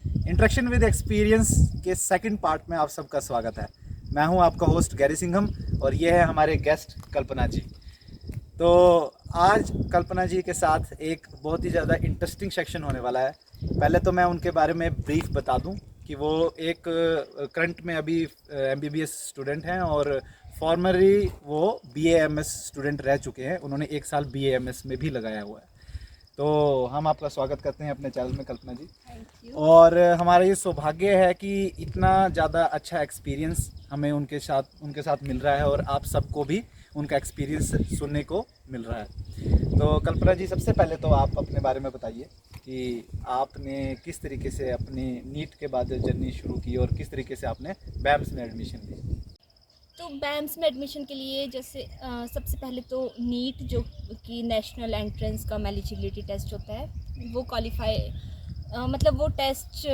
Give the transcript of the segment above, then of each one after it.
Interaction with experience के second part में आप सबका स्वागत है। मैं हूं आपका होस्ट गैरी सिंघम और ये है हमारे गेस्ट कल्पना जी। तो आज कल्पना जी के साथ एक बहुत ही ज़्यादा इंटरेस्टिंग सेक्शन होने वाला है। पहले तो मैं उनके बारे में ब्रीफ बता दूं कि वो एक करंट में अभी MBBS स्टूडेंट हैं और फॉर्मरली वो BAMS स्टूडेंट रह चुके हैं। उन्होंने 1 साल BAMS में भी लगाया हुआ है। तो हम आपका स्वागत करते हैं अपने चैनल में कल्पना जी। Thank you. और हमारा ये सौभाग्य है कि इतना ज़्यादा अच्छा एक्सपीरियंस हमें उनके साथ मिल रहा है और आप सबको भी उनका एक्सपीरियंस सुनने को मिल रहा है। तो कल्पना जी, सबसे पहले तो आप अपने बारे में बताइए कि आपने किस तरीके से अपनी नीट के बाद जर्नी शुरू की और किस तरीके से आपने BAMS में एडमिशन ली। तो बैंस में एडमिशन के लिए जैसे सबसे पहले तो नीट जो कि नेशनल एंट्रेंस का एलिजिबिलिटी टेस्ट होता है वो मतलब वो टेस्ट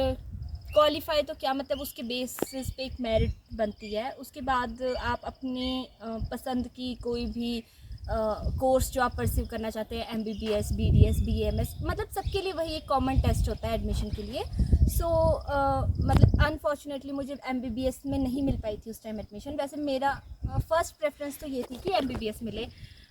क्वालिफाई तो क्या मतलब उसके बेसिस पे एक मेरिट बनती है। उसके बाद आप अपनी पसंद की कोई भी कोर्स जो आप परस्यू करना चाहते हैं, MBBS, BDS, BAMS, मतलब सबके लिए वही एक कॉमन टेस्ट होता है एडमिशन के लिए। सो मतलब अनफॉर्चुनेटली मुझे MBBS में नहीं मिल पाई थी उस टाइम एडमिशन। वैसे मेरा फर्स्ट प्रेफरेंस तो ये थी कि MBBS मिले,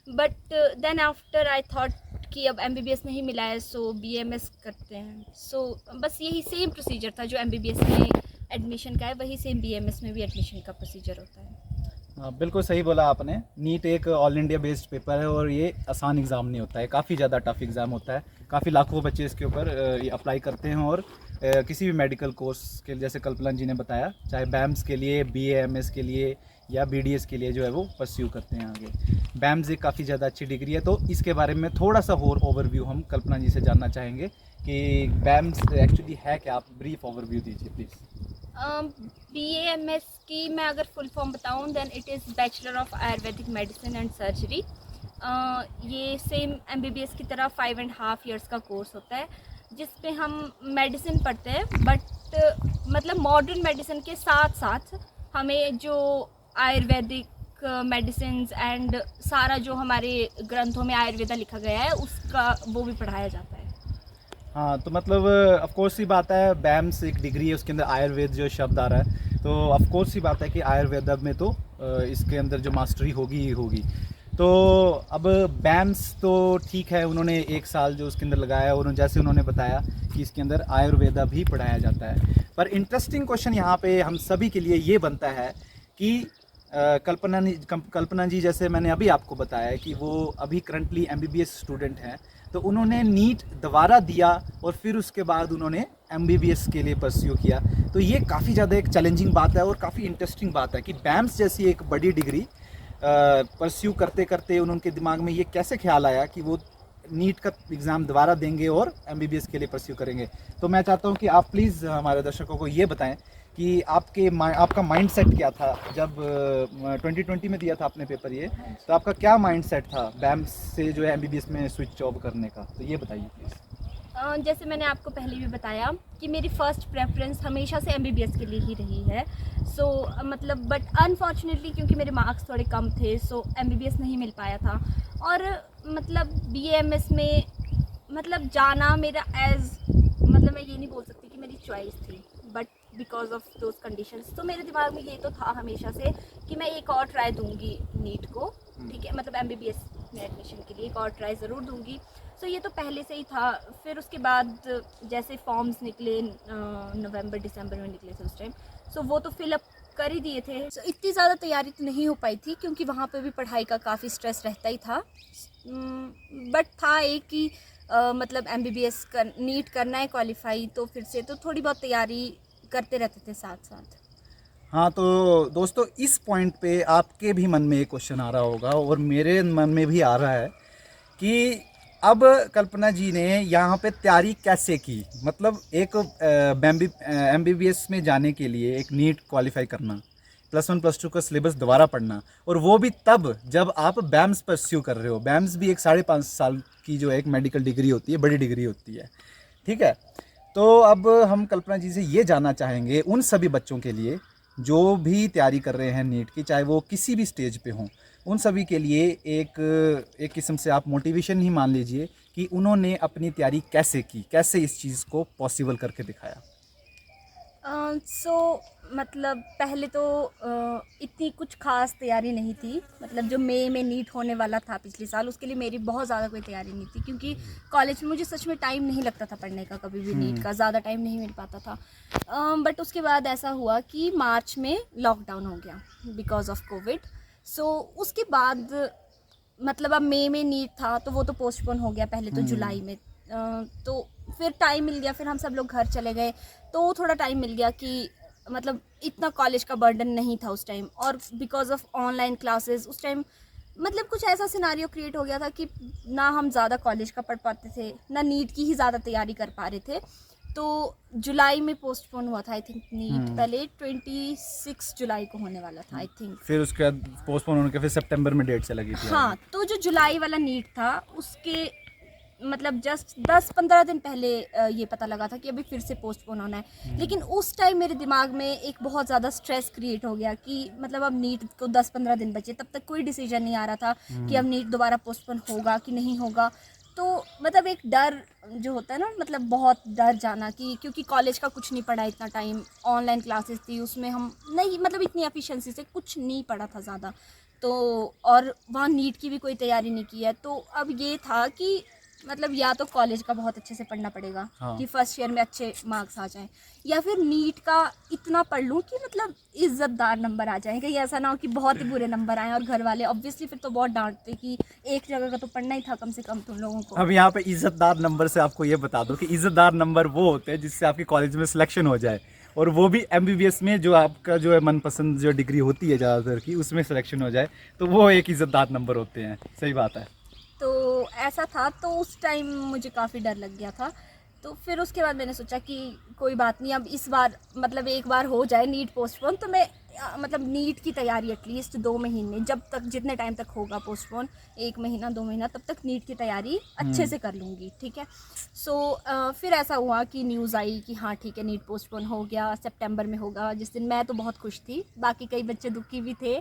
but then after I thought कि अब MBBS नहीं मिला है सो BAMS करते हैं। सो बस यही सेम प्रोसीजर था जो MBBS में एडमिशन का है, वही सेम BAMS में भी एडमिशन का प्रोसीजर होता है। हाँ, बिल्कुल सही बोला आपने। नीट एक ऑल इंडिया बेस्ड पेपर है और ये आसान एग्ज़ाम नहीं होता है, काफ़ी ज़्यादा टफ एग्ज़ाम होता है। काफ़ी लाखों बच्चे इसके ऊपर ये अप्लाई करते हैं और किसी भी मेडिकल कोर्स के लिए, जैसे कल्पना जी ने बताया, चाहे BAMS के लिए, BAMS के लिए या BDS के लिए जो है वो परस्यू करते हैं आगे। BAMS एक काफ़ी ज़्यादा अच्छी डिग्री है, तो इसके बारे में थोड़ा सा और ओवरव्यू हम कल्पना जी से जानना चाहेंगे कि BAMS एक्चुअली है क्या। आप ब्रीफ ओवरव्यू दीजिए प्लीज़। BAMS की मैं अगर फुल फॉर्म बताऊं then it is bachelor of Ayurvedic medicine and surgery. ये सेम MBBS की तरह 5.5 ईयर्स का कोर्स होता है जिसपे हम मेडिसिन पढ़ते हैं, बट मतलब मॉडर्न मेडिसिन के साथ साथ हमें जो आयुर्वेदिक मेडिसिन एंड सारा जो हमारे ग्रंथों में आयुर्वेदा लिखा गया है उसका वो भी पढ़ाया जाता है। हाँ, तो मतलब ऑफ कोर्स ही बात है, BAMS एक डिग्री है, उसके अंदर आयुर्वेद जो शब्द आ रहा है, तो ऑफ कोर्स ही बात है कि आयुर्वेद में तो इसके अंदर जो मास्टरी होगी ही होगी। तो अब BAMS तो ठीक है, उन्होंने 1 साल जो उसके अंदर लगाया और जैसे उन्होंने बताया कि इसके अंदर आयुर्वेदा भी पढ़ाया जाता है। पर इंटरेस्टिंग क्वेश्चन यहाँ पे हम सभी के लिए ये बनता है कि कल्पना जी, जैसे मैंने अभी आपको बताया कि वो अभी करंटली MBBS स्टूडेंट हैं, तो उन्होंने नीट दोबारा दिया और फिर उसके बाद उन्होंने MBBS के लिए परस्यू किया। तो ये काफ़ी ज़्यादा एक चैलेंजिंग बात है और काफ़ी इंटरेस्टिंग बात है कि BAMS जैसी एक बड़ी डिग्री परस्यू करते करते उनके दिमाग में ये कैसे ख्याल आया कि वो नीट का एग्ज़ाम दोबारा देंगे और MBBS के लिए परस्यू करेंगे। तो मैं चाहता हूँ कि आप प्लीज़ हमारे दर्शकों को ये बताएं कि आपका माइंड सेट क्या था जब 2020 में दिया था आपने पेपर ये, तो आपका क्या माइंड सेट था BAMS से जो है MBBS में स्विच जॉब करने का, तो ये बताइए प्लीज़। जैसे मैंने आपको पहले भी बताया कि मेरी फ़र्स्ट प्रेफरेंस हमेशा से MBBS के लिए ही रही है। सो मतलब बट अनफॉर्चुनेटली क्योंकि मेरे मार्क्स थोड़े कम थे सो MBBS नहीं मिल पाया था। और मतलब BAMS में मतलब जाना मेरा मतलब मैं ये नहीं बोल सकती कि मेरी चॉइस थी, but because of those conditions तो मेरे दिमाग में ये तो था हमेशा से कि मैं एक और ट्राई दूंगी नीट को, ठीक है, मतलब MBBS में एडमिशन के लिए एक और ट्राई ज़रूर दूंगी। सो ये तो पहले से ही था। फिर उसके बाद जैसे फॉर्म्स निकले नवंबर दिसंबर में निकले थे उस टाइम, सो वो तो फिलअप कर ही दिए थे। सो इतनी ज़्यादा तैयारी तो नहीं हो पाई थी क्योंकि वहाँ पे भी पढ़ाई का काफ़ी स्ट्रेस रहता ही था। बट था एक कि मतलब MBBS नीट करना है क्वालिफाई, तो फिर से तो थोड़ी बहुत तैयारी करते रहते थे साथ साथ। हाँ, तो दोस्तों, इस पॉइंट पे आपके भी मन में एक क्वेश्चन आ रहा होगा और मेरे मन में भी आ रहा है कि अब कल्पना जी ने यहाँ पे तैयारी कैसे की। मतलब एक MBBS में जाने के लिए एक नीट क्वालिफाई करना, +1 +2 का सिलेबस दोबारा पढ़ना, और वो भी तब जब आप BAMS परस्यू कर रहे हो। BAMS भी एक 5.5 साल की जो एक मेडिकल डिग्री होती है, बड़ी डिग्री होती है, ठीक है। तो अब हम कल्पना जी से ये जानना चाहेंगे उन सभी बच्चों के लिए जो भी तैयारी कर रहे हैं नीट की, चाहे वो किसी भी स्टेज पे हों, उन सभी के लिए एक किस्म से आप मोटिवेशन ही मान लीजिए कि उन्होंने अपनी तैयारी कैसे की, कैसे इस चीज़ को पॉसिबल करके दिखाया। सो मतलब पहले तो इतनी कुछ खास तैयारी नहीं थी। मतलब जो मई में नीट होने वाला था पिछले साल, उसके लिए मेरी बहुत ज़्यादा कोई तैयारी नहीं थी, क्योंकि कॉलेज में मुझे सच में टाइम नहीं लगता था पढ़ने का, कभी भी नीट का ज़्यादा टाइम नहीं मिल पाता था। बट उसके बाद ऐसा हुआ कि मार्च में लॉकडाउन हो गया बिकॉज ऑफ कोविड। सो उसके बाद मतलब अब मई में नीट था तो वो तो पोस्टपोन हो गया, पहले तो जुलाई में। तो फिर टाइम मिल गया, फिर हम सब लोग घर चले गए, तो थोड़ा टाइम मिल गया कि मतलब इतना कॉलेज का बर्डन नहीं था उस टाइम। और बिकॉज ऑफ ऑनलाइन क्लासेस उस टाइम मतलब कुछ ऐसा सिनारियो क्रिएट हो गया था कि ना हम ज़्यादा कॉलेज का पढ़ पाते थे, ना नीट की ही ज़्यादा तैयारी कर पा रहे थे। तो जुलाई में पोस्टपोन हुआ था आई थिंक नीट, पहले 26 जुलाई को होने वाला था आई थिंक। फिर उसके बाद पोस्टपोन होने के फिर सितंबर में डेट चला गई थी। हाँ, तो जो जुलाई वाला नीट था उसके मतलब जस्ट 10-15 दिन पहले ये पता लगा था कि अभी फिर से पोस्टपोन होना है। लेकिन उस टाइम मेरे दिमाग में एक बहुत ज़्यादा स्ट्रेस क्रिएट हो गया कि मतलब अब नीट को 10-15 दिन बचे, तब तक कोई डिसीजन नहीं आ रहा था कि अब नीट दोबारा पोस्टपोन होगा कि नहीं होगा। तो मतलब एक डर जो होता है ना, मतलब बहुत डर जाना कि क्योंकि कॉलेज का कुछ नहीं पढ़ा इतना टाइम, ऑनलाइन क्लासेस थी उसमें हम नहीं मतलब इतनी एफिशिएंसी से कुछ नहीं पढ़ा था ज़्यादा। तो और वहाँ नीट की भी कोई तैयारी नहीं की है, तो अब ये था कि मतलब या तो कॉलेज का बहुत अच्छे से पढ़ना पड़ेगा कि फर्स्ट ईयर में अच्छे मार्क्स आ जाएं, या फिर नीट का इतना पढ़ लूँ कि मतलब इज्जतदार नंबर आ जाएं, कहीं ऐसा ना हो कि बहुत ही बुरे नंबर आएँ और घर वाले ऑब्वियसली फिर तो बहुत डांटते कि एक जगह का तो पढ़ना ही था कम से कम तुम लोगों को। अब यहाँ पे इज्जतदार नंबर से आपको ये बता दो कि इज्जतदार नंबर वो होते हैं जिससे आपके कॉलेज में सिलेक्शन हो जाए, और वो भी एमबीबीएस में जो आपका जो है मनपसंद जो डिग्री होती है ज़्यादातर की, उसमें सिलेक्शन हो जाए, तो वो एक इज्जतदार नंबर होते हैं। सही बात है। तो ऐसा था, तो उस टाइम मुझे काफ़ी डर लग गया था। तो फिर उसके बाद मैंने सोचा कि कोई बात नहीं, अब इस बार मतलब एक बार हो जाए नीट पोस्टपोन, तो मैं मतलब नीट की तैयारी एटलीस्ट 2 महीने, जब तक जितने टाइम तक होगा पोस्टपोन, 1 महीना 2 महीना, तब तक नीट की तैयारी अच्छे से कर लूँगी, ठीक है। सो फिर ऐसा हुआ कि न्यूज़ आई कि हाँ ठीक है नीट पोस्टपोन हो गया, सितंबर में होगा। जिस दिन मैं तो बहुत खुश थी, बाकी कई बच्चे दुखी भी थे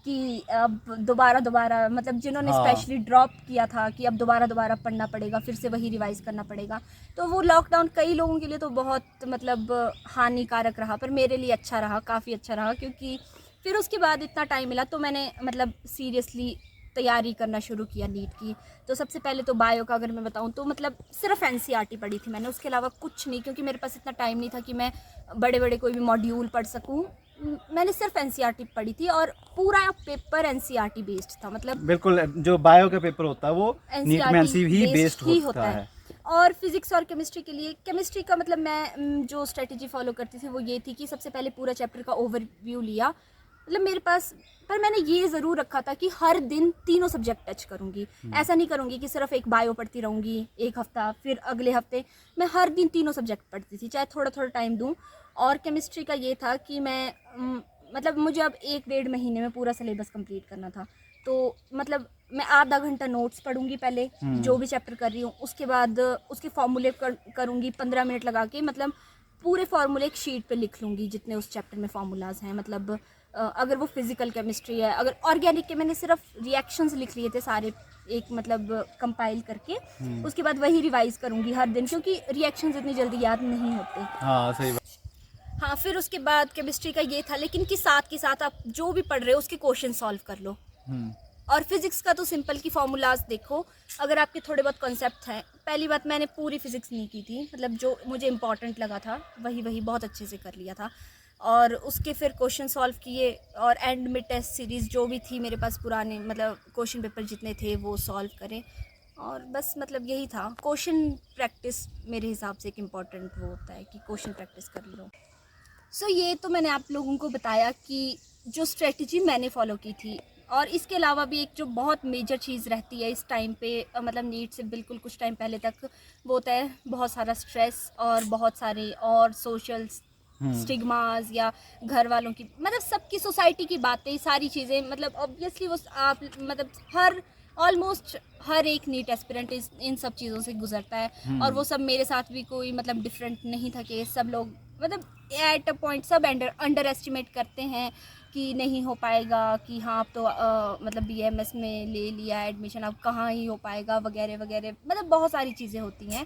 कि अब दोबारा मतलब जिन्होंने स्पेशली ड्रॉप किया था कि अब दोबारा पढ़ना पड़ेगा, फिर से वही रिवाइज़ करना पड़ेगा। तो वो लॉकडाउन कई लोगों के लिए तो बहुत मतलब हानिकारक रहा, पर मेरे लिए अच्छा रहा, काफ़ी अच्छा रहा, क्योंकि फिर उसके बाद इतना टाइम मिला तो मैंने मतलब सीरियसली तैयारी करना शुरू किया नीट की। तो सबसे पहले तो बायो का अगर मैं बताऊं तो मतलब सिर्फ एनसीईआरटी पढ़ी थी मैंने, उसके अलावा कुछ नहीं, क्योंकि मेरे पास इतना टाइम नहीं था कि मैं बड़े कोई भी मॉड्यूल पढ़ सकूं। मैंने सिर्फ एनसीईआरटी पढ़ी थी और पूरा पेपर एनसीईआरटी बेस्ड था। मतलब बिल्कुल, जो बायो का पेपर होता है वो नीट में एनसीईआरटी ही बेस्ड ही होता है। और फिजिक्स और केमिस्ट्री के लिए, केमिस्ट्री का मतलब मैं जो स्ट्रेटजी फॉलो करती थी वो ये थी कि सबसे पहले पूरा चैप्टर का ओवरव्यू लिया। मतलब मेरे पास, पर मैंने ये ज़रूर रखा था कि हर दिन तीनों सब्जेक्ट टच करूँगी। ऐसा नहीं करूँगी कि सिर्फ एक बायो पढ़ती रहूँगी एक हफ्ता, फिर अगले हफ्ते मैं हर दिन तीनों सब्जेक्ट पढ़ती थी, चाहे थोड़ा टाइम दूँ। और केमिस्ट्री का ये था कि मैं मतलब मुझे अब 1-1.5 महीने में पूरा सिलेबस कंप्लीट करना था। तो मतलब मैं आधा घंटा नोट्स पढ़ूंगी पहले, जो भी चैप्टर कर रही हूँ, उसके बाद उसके फॉर्मूले करूँगी 15 मिनट लगा के। मतलब पूरे फार्मूले एक शीट पे लिख लूँगी जितने उस चैप्टर में फार्मूलाज हैं। मतलब अगर वो फिजिकल केमिस्ट्री है, अगर ऑर्गेनिक के मैंने सिर्फ रिएक्शंस लिख लिए थे सारे एक मतलब कंपाइल करके। उसके बाद वही रिवाइज करूँगी हर दिन, क्योंकि रिएक्शंस इतनी जल्दी याद नहीं होते। हाँ सही बात। हाँ, फिर उसके बाद केमिस्ट्री का ये था, लेकिन कि साथ के साथ आप जो भी पढ़ रहे हो उसके क्वेश्चन सॉल्व कर लो। और फिजिक्स का तो सिंपल की फॉर्मूलाज देखो, अगर आपके थोड़े बहुत कॉन्सेप्ट हैं। पहली बात, मैंने पूरी फिजिक्स नहीं की थी, मतलब जो मुझे इंपॉर्टेंट लगा था वही बहुत अच्छे से कर लिया था। और उसके फिर क्वेश्चन सॉल्व किए, और एंड में टेस्ट सीरीज़ जो भी थी मेरे पास पुराने मतलब क्वेश्चन पेपर जितने थे वो सॉल्व करें। और बस मतलब यही था, क्वेश्चन प्रैक्टिस मेरे हिसाब से एक इम्पॉर्टेंट वो होता है कि क्वेश्चन प्रैक्टिस कर लो। सो ये तो मैंने आप लोगों को बताया कि जो स्ट्रेटजी मैंने फॉलो की थी। और इसके अलावा भी एक जो बहुत मेजर चीज़ रहती है इस टाइम पे, मतलब नीट से बिल्कुल कुछ टाइम पहले तक, वो होता है बहुत सारा स्ट्रेस और बहुत सारे और सोशल स्टिग्मास या घर वालों की, मतलब सबकी सोसाइटी की बातें, सारी चीज़ें। मतलब ऑब्वियसली वो आप मतलब ऑलमोस्ट हर एक नीट एस्पिरेंट इन सब चीज़ों से गुजरता है। और वो सब मेरे साथ भी कोई मतलब डिफरेंट नहीं था कि सब लोग मतलब एट अ पॉइंट सब अंडर एस्टिमेट करते हैं कि नहीं हो पाएगा, कि हाँ अब तो मतलब बीएमएस में ले लिया एडमिशन, अब कहाँ ही हो पाएगा वगैरह वगैरह, मतलब बहुत सारी चीज़ें होती हैं।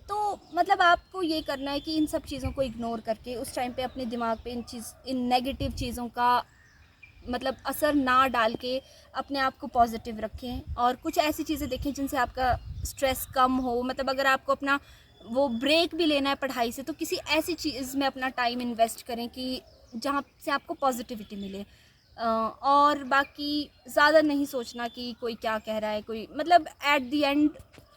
तो मतलब आपको ये करना है कि इन सब चीज़ों को इग्नोर करके उस टाइम पे अपने दिमाग पे इन नेगेटिव चीज़ों का मतलब असर ना डाल के अपने आप को पॉजिटिव रखें और कुछ ऐसी चीज़ें देखें जिनसे आपका स्ट्रेस कम हो। मतलब अगर आपको अपना वो ब्रेक भी लेना है पढ़ाई से तो किसी ऐसी चीज़ में अपना टाइम इन्वेस्ट करें कि जहाँ से आपको पॉजिटिविटी मिले। और बाकी ज़्यादा नहीं सोचना कि कोई क्या कह रहा है, कोई मतलब एट द एंड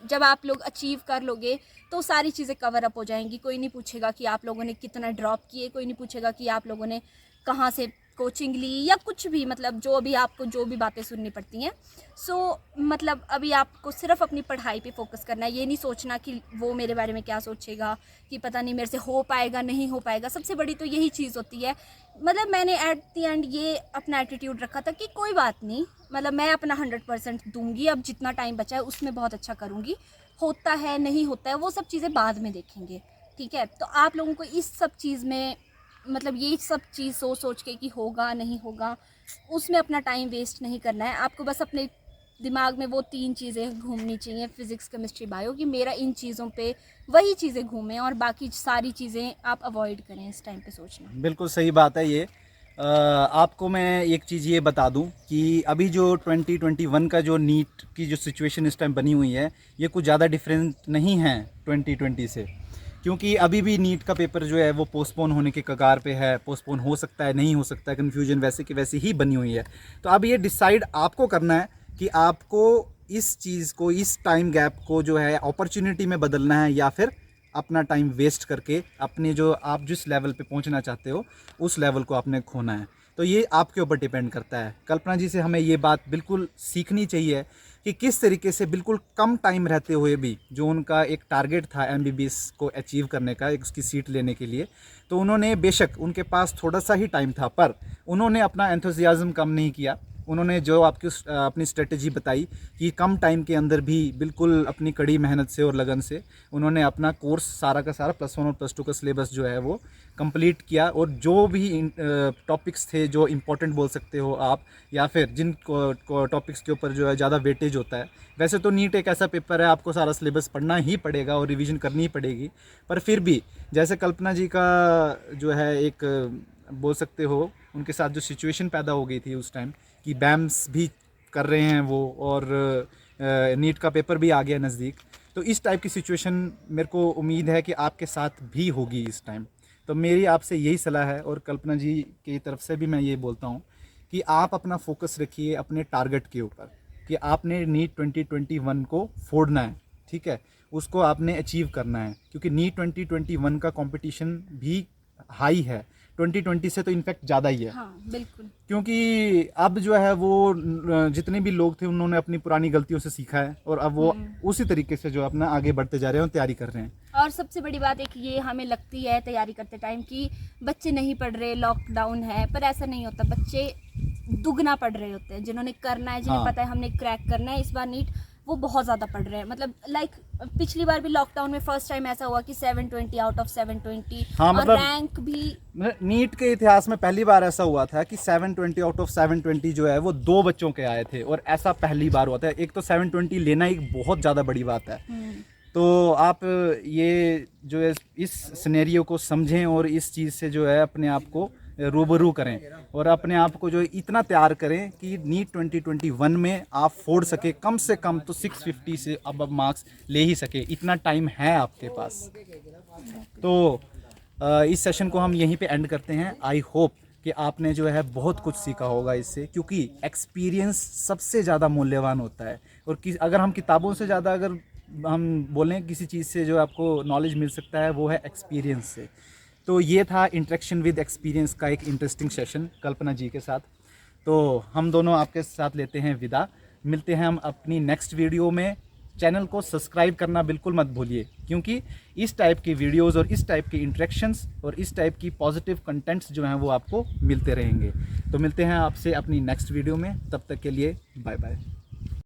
जब आप लोग अचीव कर लोगे तो सारी चीज़ें कवर अप हो जाएंगी। कोई नहीं पूछेगा कि आप लोगों ने कितना ड्रॉप किए, कोई नहीं पूछेगा कि आप लोगों ने कहाँ से कोचिंग ली या कुछ भी, मतलब जो भी आपको जो भी बातें सुननी पड़ती हैं। सो मतलब अभी आपको सिर्फ अपनी पढ़ाई पे फोकस करना है। ये नहीं सोचना कि वो मेरे बारे में क्या सोचेगा, कि पता नहीं मेरे से हो पाएगा नहीं हो पाएगा। सबसे बड़ी तो यही चीज़ होती है। मतलब मैंने एट द एंड ये अपना एटीट्यूड रखा था कि कोई बात नहीं, मतलब मैं अपना 100% दूंगी। अब जितना टाइम बचा है उसमें बहुत अच्छा करूँगी। होता है नहीं होता है वो सब चीज़ें बाद में देखेंगे, ठीक है। तो आप लोगों को इस सब चीज़ में मतलब ये सब चीज़ सोच के कि होगा नहीं होगा उसमें अपना टाइम वेस्ट नहीं करना है। आपको बस अपने दिमाग में वो 3 चीज़ें घूमनी चाहिए, फिज़िक्स केमिस्ट्री बायो, कि मेरा इन चीज़ों पे वही चीज़ें घूमें और बाकी सारी चीज़ें आप अवॉइड करें इस टाइम पे सोचना। बिल्कुल सही बात है ये। आपको मैं एक चीज़ ये बता दूं कि अभी जो 2021 का जो नीट की जो सिचुएशन इस टाइम बनी हुई है ये कुछ ज़्यादा डिफरेंट नहीं है 2020 से, क्योंकि अभी भी नीट का पेपर जो है वो पोस्टपोन होने के कगार पे है। पोस्टपोन हो सकता है, नहीं हो सकता है, कन्फ्यूजन वैसे की वैसे ही बनी हुई है। तो अब ये डिसाइड आपको करना है कि आपको इस चीज़ को, इस टाइम गैप को जो है अपॉर्चुनिटी में बदलना है या फिर अपना टाइम वेस्ट करके अपने जो आप जिस लेवल पे पहुंचना चाहते हो उस लेवल को आपने खोना है। तो ये आपके ऊपर डिपेंड करता है। कल्पना जी से हमें ये बात बिल्कुल सीखनी चाहिए कि किस तरीके से बिल्कुल कम टाइम रहते हुए भी जो उनका एक टारगेट था MBBS को अचीव करने का, एक उसकी सीट लेने के लिए, तो उन्होंने बेशक उनके पास थोड़ा सा ही टाइम था पर उन्होंने अपना एंथुसियाज्म कम नहीं किया। उन्होंने जो आपकी अपनी स्ट्रेटजी बताई कि कम टाइम के अंदर भी बिल्कुल अपनी कड़ी मेहनत से और लगन से उन्होंने अपना कोर्स सारा का सारा +1 और +2 का सिलेबस जो है वो कंप्लीट किया। और जो भी टॉपिक्स थे जो इम्पोर्टेंट बोल सकते हो आप, या फिर जिन टॉपिक्स के ऊपर जो है ज़्यादा वेटेज होता है, वैसे तो नीट एक ऐसा पेपर है आपको सारा सिलेबस पढ़ना ही पड़ेगा और रिवीजन करनी ही पड़ेगी, पर फिर भी जैसे कल्पना जी का जो है एक बोल सकते हो उनके साथ जो सिचुएशन पैदा हो गई थी उस टाइम कि बैम्स भी कर रहे हैं वो और नीट का पेपर भी आ गया नज़दीक, तो इस टाइप की सिचुएशन मेरे को उम्मीद है कि आपके साथ भी होगी इस टाइम। तो मेरी आपसे यही सलाह है और कल्पना जी की तरफ से भी मैं ये बोलता हूँ कि आप अपना फोकस रखिए अपने टारगेट के ऊपर कि आपने नीट 2021 को फोड़ना है, ठीक है, उसको आपने अचीव करना है। क्योंकि नीट 2021 का कंपटीशन भी हाई है, 2020 से तो इनफैक्ट ज़्यादा ही है। हाँ बिल्कुल, क्योंकि अब जो है वो जितने भी लोग थे उन्होंने अपनी पुरानी गलतियों से सीखा है और अब वो उसी तरीके से जो अपना आगे बढ़ते जा रहे हैं और तैयारी कर रहे हैं। और सबसे बड़ी बात एक ये हमें लगती है तैयारी करते टाइम कि बच्चे नहीं पढ़ रहे, लॉकडाउन है, पर ऐसा नहीं होता। बच्चे दुगना पढ़ रहे होते हैं। जिन्होंने करना है, जिन्हें हाँ। पता है हमने क्रैक करना है इस बार नीट, वो बहुत ज़्यादा पढ़ रहे हैं। मतलब लाइक पिछली बार भी लॉकडाउन में फर्स्ट टाइम ऐसा हुआ कि 720 आउट ऑफ 720। हाँ, और मतलब रैंक भी नीट के इतिहास में पहली बार ऐसा हुआ था कि 720 आउट ऑफ 720 जो है वो 2 बच्चों के आए थे और ऐसा पहली बार हुआ था। एक तो 720 लेना एक बहुत ज़्यादा बड़ी बात है। तो आप ये जो है इस सिनेरियो को समझें और इस चीज़ से जो है अपने आप को रूबरू करें और अपने आप को जो इतना तैयार करें कि नीट 2021 में आप फोड़ सके, कम से कम तो 650 से अब मार्क्स ले ही सके। इतना टाइम है आपके पास। तो इस सेशन को हम यहीं पे एंड करते हैं। आई होप कि आपने जो है बहुत कुछ सीखा होगा इससे, क्योंकि एक्सपीरियंस सबसे ज़्यादा मूल्यवान होता है। और अगर हम किताबों से ज़्यादा अगर हम बोलें किसी चीज़ से जो आपको नॉलेज मिल सकता है वो है एक्सपीरियंस से। तो ये था इंटरेक्शन विद एक्सपीरियंस का एक इंटरेस्टिंग सेशन कल्पना जी के साथ। तो हम दोनों आपके साथ लेते हैं विदा। मिलते हैं हम अपनी नेक्स्ट वीडियो में। चैनल को सब्सक्राइब करना बिल्कुल मत भूलिए, क्योंकि इस टाइप की वीडियोस और इस टाइप की इंटरेक्शंस और इस टाइप की पॉजिटिव कंटेंट्स जो हैं वो आपको मिलते रहेंगे। तो मिलते हैं आपसे अपनी नेक्स्ट वीडियो में। तब तक के लिए बाय बाय।